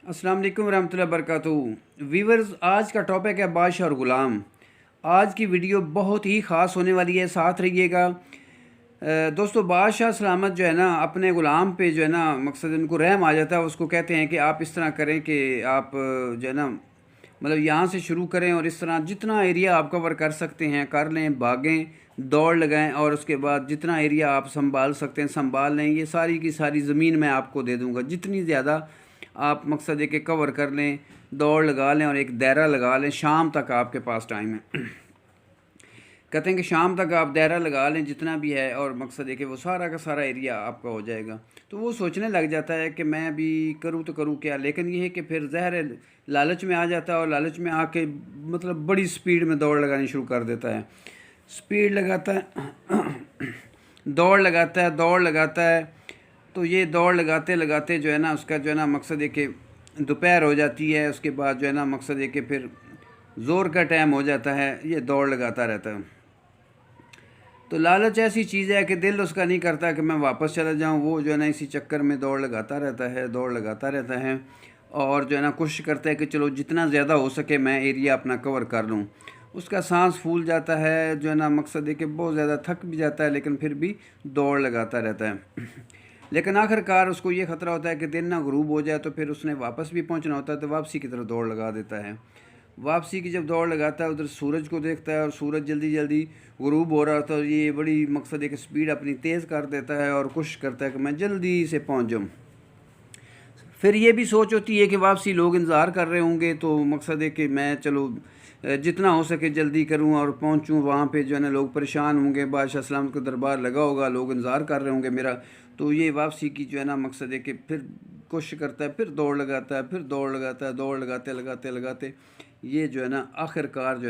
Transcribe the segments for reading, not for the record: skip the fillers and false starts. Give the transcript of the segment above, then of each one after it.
अस्सलाम वालेकुम रहमतुल्लाहि वबरकातुहू। वीवर्स, आज का टॉपिक है बादशाह और ग़ुलाम। आज की वीडियो बहुत ही ख़ास होने वाली है, साथ रहिएगा। दोस्तों, बादशाह सलामत जो है ना अपने ग़ुलाम पे जो है ना मकसद उनको रहम आ जाता है। उसको कहते हैं कि आप इस तरह करें कि आप जो है ना मतलब यहाँ से शुरू करें और इस तरह जितना एरिया आप कवर कर सकते हैं कर लें, भागें, दौड़ लगाएं और उसके बाद जितना एरिया आप संभाल सकते हैं संभाल लें। ये सारी की सारी ज़मीन मैं आपको दे दूँगा, जितनी ज़्यादा आप मकसद है कि कवर कर लें, दौड़ लगा लें और एक दायरा लगा लें। शाम तक आपके पास टाइम है। कहते हैं कि शाम तक आप दायरा लगा लें जितना भी है, और मकसद है कि वो सारा का सारा एरिया आपका हो जाएगा। तो वो सोचने लग जाता है कि मैं अभी करूँ तो करूँ क्या। लेकिन ये है कि फिर ज़हर लालच में आ जाता है और लालच में आके मतलब बड़ी स्पीड में दौड़ लगानी शुरू कर देता है। स्पीड लगाता है दौड़ लगाता है। तो ये दौड़ लगाते लगाते जो है ना उसका जो है ना मकसद है कि दोपहर हो जाती है। उसके बाद जो है ना मकसद है कि फिर ज़ोर का टाइम हो जाता है। ये दौड़ लगाता रहता है। तो लालच ऐसी चीज़ है कि दिल उसका नहीं करता कि मैं वापस चला जाऊं। वो जो है ना इसी चक्कर में दौड़ लगाता रहता है और जो है ना कोशिश करता है कि चलो जितना ज़्यादा हो सके मैं एरिया अपना कवर कर लूं। उसका सांस फूल जाता है, जो है ना मकसद है कि बहुत ज़्यादा थक भी जाता है, लेकिन फिर भी दौड़ लगाता रहता है। लेकिन आखिरकार उसको ये ख़तरा होता है कि दिन ना ग़ुरूब हो जाए, तो फिर उसने वापस भी पहुंचना होता है, तो वापसी की तरफ दौड़ लगा देता है। वापसी की जब दौड़ लगाता है उधर सूरज को देखता है और सूरज जल्दी जल्दी ग़ुरूब हो रहा था। ये बड़ी मकसद है कि स्पीड अपनी तेज़ कर देता है और कोशिश करता है कि मैं जल्दी से पहुंच जाऊँ। फिर ये भी सोच होती है कि वापसी लोग इंतज़ार कर रहे होंगे, तो मकसद है कि मैं चलो जितना हो सके जल्दी करूं और पहुंचूं। वहाँ पे जो है ना लोग परेशान होंगे, बादशाह सलामत का दरबार लगा होगा, लोग इंतज़ार कर रहे होंगे मेरा। तो ये वापसी की जो है ना मकसद है कि फिर कोशिश करता है, फिर दौड़ लगाता है, फिर दौड़ लगाता है। दौड़ लगाते लगाते लगाते ये जो है ना आखिरकार जो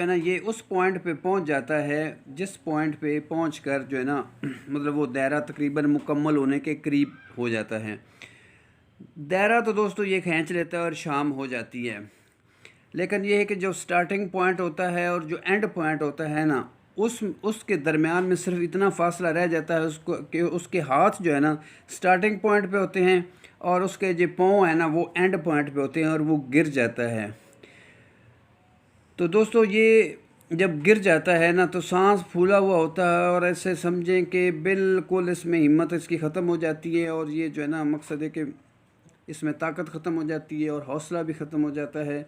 है ना ये उस पॉइंट पे पहुंच जाता है जिस पॉइंट पे पहुंच कर जो है ना मतलब वो दायरा तकरीबन मुकम्मल होने के करीब हो जाता है। दायरा तो दोस्तों ये खींच लेता है और शाम हो जाती है। लेकिन ये है कि जो स्टार्टिंग पॉइंट होता है और जो एंड पॉइंट होता है ना उसके दरमियान में सिर्फ इतना फासला रह जाता है उसको कि उसके हाथ जो है ना स्टार्टिंग पॉइंट पे होते हैं और उसके जो पाँव है ना वो एंड पॉइंट पे होते हैं और वो गिर जाता है। तो दोस्तों ये जब गिर जाता है ना तो सांस फूला हुआ होता है और ऐसे समझें कि बिल्कुल इसमें हिम्मत इसकी ख़त्म हो जाती है और ये जो है ना मकसद है कि इसमें ताकत ख़त्म हो जाती है और हौसला भी ख़त्म हो जाता है,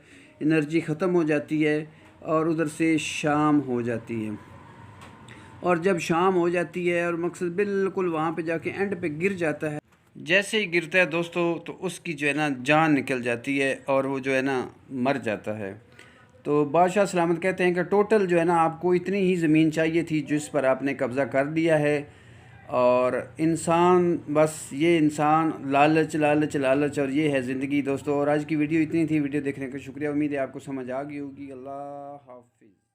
एनर्जी ख़त्म हो जाती है और उधर से शाम हो जाती है। और जब शाम हो जाती है और मकसद बिल्कुल वहाँ पे जाके एंड पे गिर जाता है, जैसे ही गिरता है दोस्तों तो उसकी जो है ना जान निकल जाती है और वो जो है ना मर जाता है। तो बादशाह सलामत कहते हैं कि टोटल जो है ना आपको इतनी ही ज़मीन चाहिए थी जिस पर आपने कब्ज़ा कर लिया है। और इंसान बस ये इंसान लालच लालच लालच, और ये है ज़िंदगी दोस्तों। और आज की वीडियो इतनी थी। वीडियो देखने का शुक्रिया। उम्मीद है आपको समझ आ गई होगी। अल्लाह हाफिज़।